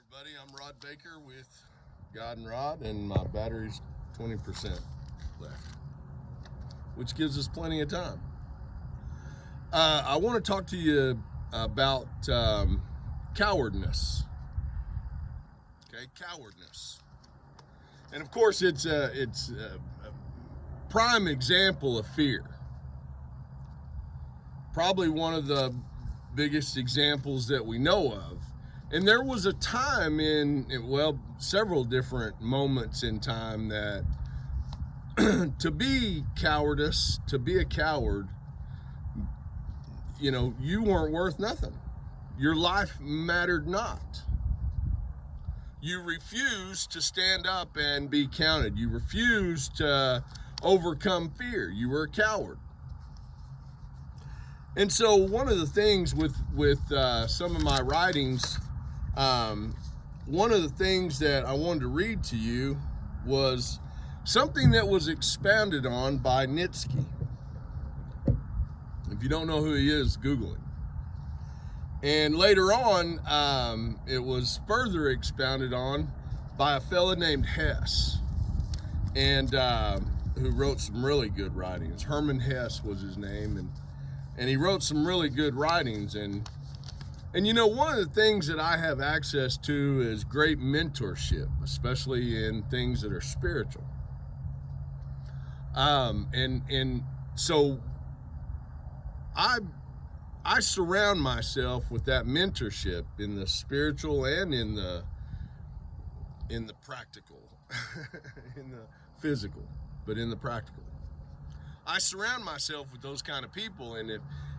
everybody. I'm Rod Baker with God and Rod, and my battery's 20% left, which gives us plenty of time. I want to talk to you about cowardness. Okay, cowardness, and of course, it's a prime example of fear. Probably one of the biggest examples that we know of. And there was a time several different moments in time that to be cowardice, to be a coward, you weren't worth nothing. Your life mattered not. You refused to stand up and be counted. You refused to overcome fear. You were a coward. And so one of the things with some of my writings, one of the things that I wanted to read to you was something that was expounded on by Nietzsche. If you don't know who he is, Google him. And later on, it was further expounded on by a fella named Hesse, and who wrote some really good writings. Hermann Hesse was his name, and he wrote some really good writings. And one of the things that I have access to is great mentorship, especially in things that are spiritual. And so I surround myself with that mentorship in the spiritual and in the practical, in the physical, but in the practical. I surround myself with those kind of people, and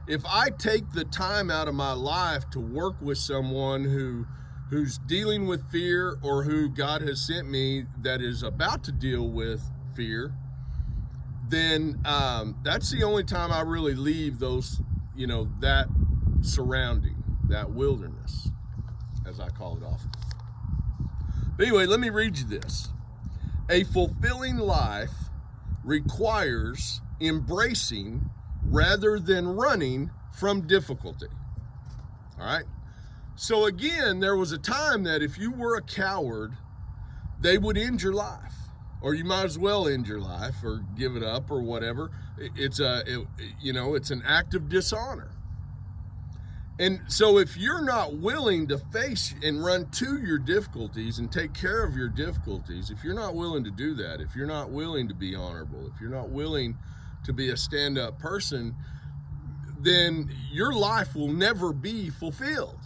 if I take the time out of my life to work with someone who's dealing with fear, or who God has sent me that is about to deal with fear, then that's the only time I really leave those, that surrounding, that wilderness, as I call it often. But anyway, let me read you this. A fulfilling life requires embracing rather than running from difficulty. All right. So again, there was a time that if you were a coward, they would end your life, or you might as well end your life or give it up or whatever. It's an act of dishonor. And so if you're not willing to face and run to your difficulties and take care of your difficulties, if you're not willing to do that, if you're not willing to be honorable, if you're not willing to be a stand-up person, then your life will never be fulfilled.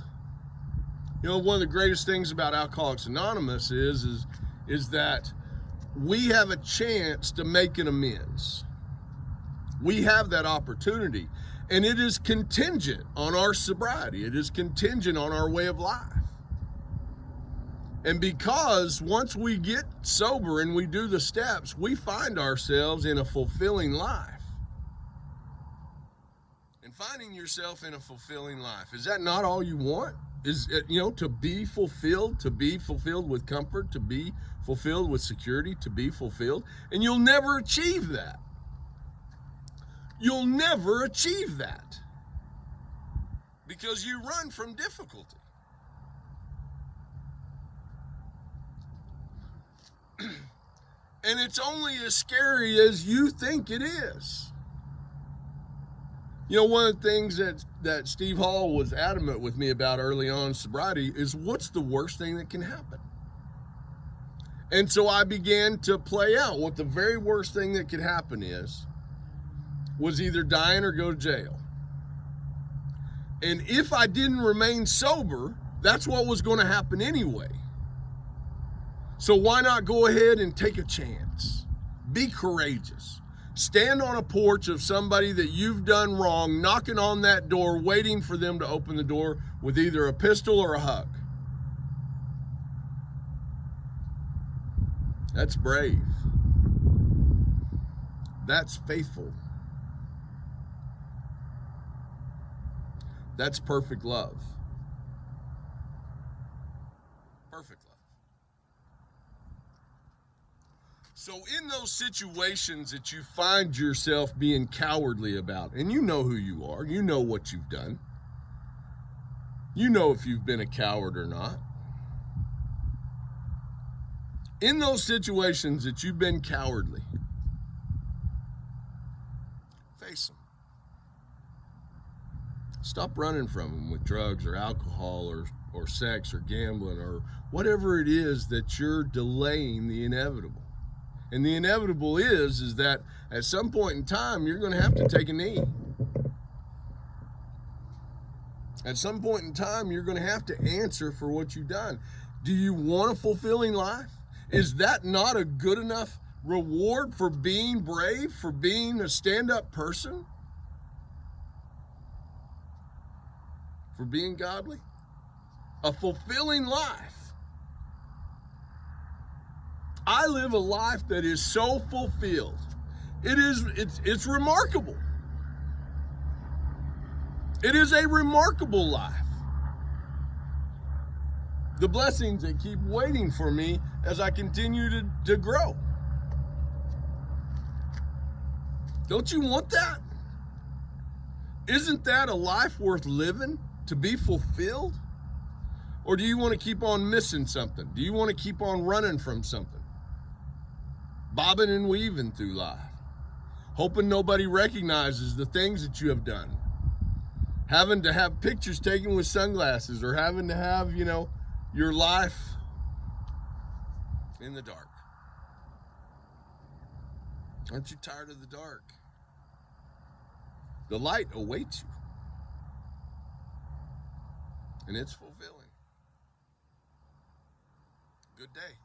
One of the greatest things about Alcoholics Anonymous is that we have a chance to make an amends. We have that opportunity, and it is contingent on our sobriety. It is contingent on our way of life. And because once we get sober and we do the steps, we find ourselves in a fulfilling life. And finding yourself in a fulfilling life, is that not all you want? Is it, to be fulfilled with comfort, to be fulfilled with security, to be fulfilled? And you'll never achieve that. You'll never achieve that because you run from difficulty. And it's only as scary as you think it is. One of the things that Steve Hall was adamant with me about early on in sobriety is, what's the worst thing that can happen? And so I began to play out what the very worst thing that could happen was either dying or go to jail. And if I didn't remain sober, that's what was going to happen anyway. So why not go ahead and take a chance? Be courageous. Stand on a porch of somebody that you've done wrong, knocking on that door, waiting for them to open the door with either a pistol or a hug. That's brave. That's faithful. That's perfect love. Perfect love. So in those situations that you find yourself being cowardly about, and you know who you are, you know what you've done, you know if you've been a coward or not, In those situations that you've been cowardly, face them. Stop running from them with drugs or alcohol or sex or gambling or whatever it is that you're delaying the inevitable. And the inevitable is that at some point in time, you're going to have to take a knee. At some point in time, you're going to have to answer for what you've done. Do you want a fulfilling life? Is that not a good enough reward for being brave, for being a stand-up person? For being godly? A fulfilling life. I live a life that is so fulfilled. It's remarkable. It is a remarkable life. The blessings that keep waiting for me as I continue to grow. Don't you want that? Isn't that a life worth living, to be fulfilled? Or do you want to keep on missing something? Do you want to keep on running from something? Bobbing and weaving through life, hoping nobody recognizes the things that you have done. Having to have pictures taken with sunglasses, or having to have, your life in the dark. Aren't you tired of the dark? The light awaits you. And it's fulfilling. Good day.